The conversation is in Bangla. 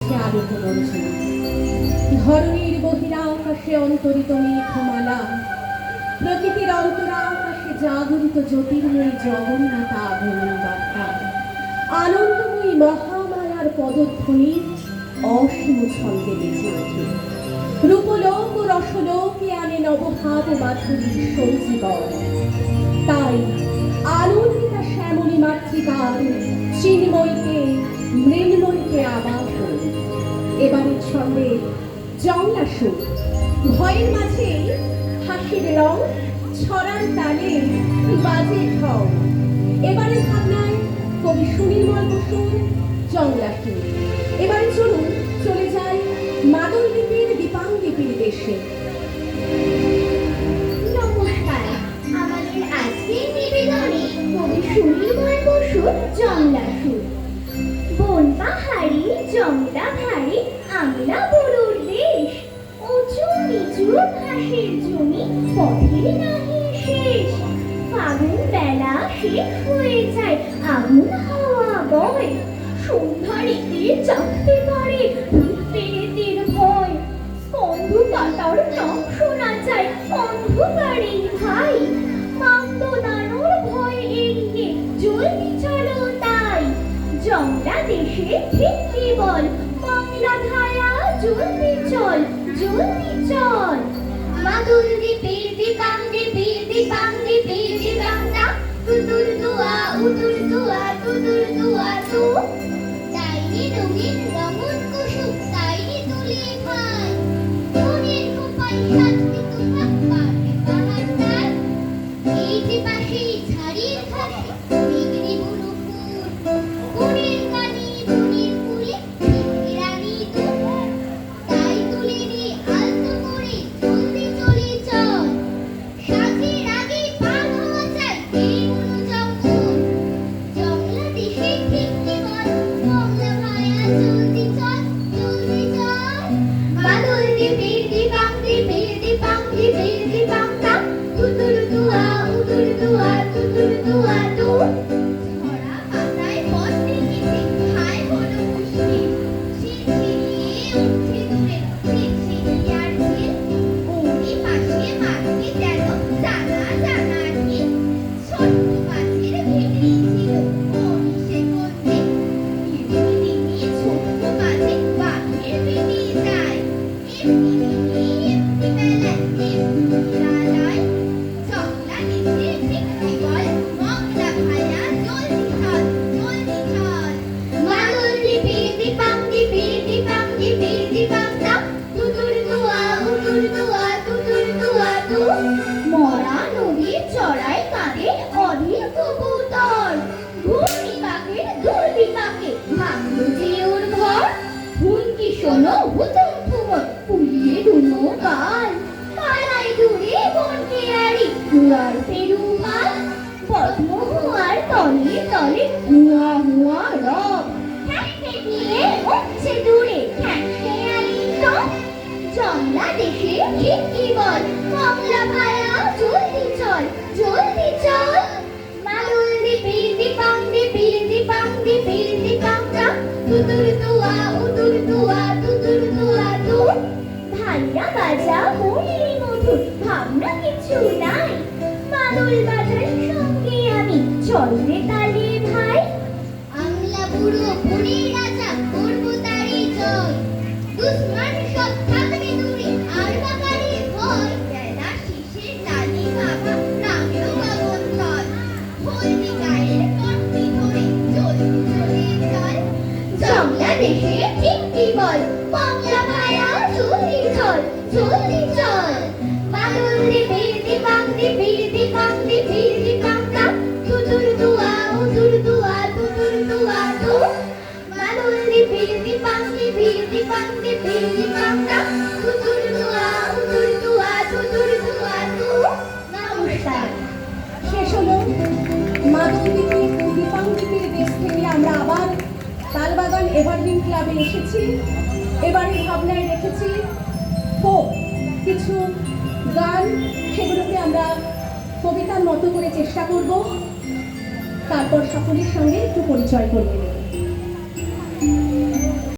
চলেছে আলোক রঞ্জনা। ধরণীর বহিরাকাশে অন্তরিত মেঘমালা, প্রকৃতির অন্তরাকাশে জাগরিত জ্যোতির্ময়ী জগন্নাথ আগমন বার্তা, আনন্দময়ী মহামায়ার পদধ্বনি অসীম ছন্দে বেজে ওঠে। রূপলোক ও রসলোকে আনে নবভাব মাধুরীর সঞ্জীবন। তাই আনন্দিতা শ্যামলী মাতৃকার চিন্ময়ীকে মৃন্ময়ীকে আবাসন। এবারের ছন্দে জংলা সুর, ভয়ের মাঝে হাসির রং, ছড়ার তালে বাজে ঢং। এবারের ভাবনায় কবি সুনির্মল বসুর জংলা সুর। এবারে চলুন চলে যাই মাদল লিপির দীপাঙ্গিপির দেশে। নমস্কার, আমাদের আজকের নিবেদনে কবি সুনির্মল বসুর জংলা সুর। বন পাহাড়ি জংলা ভারী আমলা বড়ুর দেশ, উঁচু নিচু ঘাসের জমি পথের নাহি শেষ। ফাগুন বেলা শেষ হয়ে যায়, আগুন হাওয়া বয়, সন্ধ্যারিতে চাকতে পারে পেরেতের ভয়। স্কন্ধ কাটার নাম শোনা যায় অন্ধকারে ভাই, মান্দ দানোর ভয় এড়িয়ে জলদি চলো তাই। জংলা দেশে ঠিক কেবল বাংলা ধায়া, জলদি চল জলদি চল। মাদুর দ্বীপের দীপাঙ্গে বীর দীপাঙ্গে বীর দীপাঙ্গা, তুতুর দুয়া উতুর দুয়া তুতুর দুয়া তু। তাইরে রঙিন রঙন কুসুম তাইরে তুলে পায়, মনের কোপাই শান্তি তোমরা পাবে বাহার। এই যে পাশে ঝাড়ির ঘাসে বিগড়ি বুনো ফুল, বনের কানি বনের ফুলে রানী তোর। তাই তুলে রে আলতো করে জলদি চলে চল, সাথের আগে পার হওয়া চাই এই বুনো জঙ্গল। জংলা দেশে ঠিক কেবল বাংলা ভায়া, জলদি চল জলদি চল। মাদল দ্বীপের দীপাঙ্গে বীর দীপাঙ্গে বীর দীপাঙ্গা, তুতুর দুয়া উতুর দুয়া তুতুর দুয়া তু। ঝরা পাতায় পথ দেখেছে হায় হলো মুশকিল, ঝিরঝিরিয়ে উঠছে দূরে ঝিরঝিরিয়ার ঝিল। ওরই পাশে মাঠে যেন জানা জানা ঢিল, ছোট্ট গাছের ভেতরে ছিল মনীষে গন্ধে। এমনি দিনে ছোট্ট গাছে বাঘের বেরিয়ে যায়, এমনি দিনে এমনি বেলায় এমনি বেলায়। জংলা দেশে ঠিক কেবল বাংলা ভায়া, জলদি চল জলদি চল। মাদল দ্বীপের দীপাঙ্গে বীর দীপাঙ্গে বীর দীপাঙ্গা, তুতুর দুয়া উতুর দুয়া তুতুর দুয়া তু। মরা নদীর চড়াই কাঁদে অধীর কবুতর, ঘূর্ণিপাকের দুর্বিপাকে ভাঙলো যে ওর ঘর। হুমকি শোনো হুতুম ফুমর পুড়িয়ে দুনো কাল, পালায় দূরে বনকে আড়ি হুয়ার পেরুমাল। পদ্মহুয়ার তলে তলে হুয়া হুয়া রব, ঠ্যাংকে দিয়ে উঠছে দূরে ঠ্যাংকে আলি সব। জংলা দেশে ঠিক কেবল বাংলা ভায়া, জলদি চল জলদি চল। মাদল দ্বীপের দীপাঙ্গে বীর দীপাঙ্গে বীর দীপাঙ্গা, তুতুর দুয়া উতুর দুয়া তুতুর দুয়া তু। ভাইয়া বাজা মনের মধুর ভাবনা কিছু নাই, মাদল বাজার সঙ্গে আমি চল রে তালে ভাই। আংলা বুড়ো বনের রাজা করব তারি জয়, দুশ্মন সব থাকবে দূরে আর বাগানে ভয়। বেলা শেষে ডালি বাবা নামেও গগন তল, হলদি গায়ের কণ্ঠি ধরে জলদি চলে চল। জংলা দেশে ঠিক কেবল বাংলা ভায়া, জলদি চল জলদি চল। মাদল দ্বীপের দীপাঙ্গে বীর দীপাঙ্গে বীর দীপাঙ্গা, তুতুর দুয়া উতুর দুয়া তুতুর দুয়া তু। মাদল দ্বীপের দীপাঙ্গে বীর দীপাঙ্গে বীর দীপাঙ্গা, তুতুর দুয়া উতুর দুয়া তুতুর দুয়া তু। নমস্কার। শেষ হলো মাদল লিপির দীপাঙ্গিপির দেশ থেকে আমরা আবার তালবাগান এভারগ্রিন ক্লাবে এসেছি। এবারে ভাবনায় রেখেছি ফোক কিছু গান, সেগুলোকে আমরা কবিতার মতো করে চেষ্টা করব। তারপর সকলের সঙ্গে একটু পরিচয় করে নেব।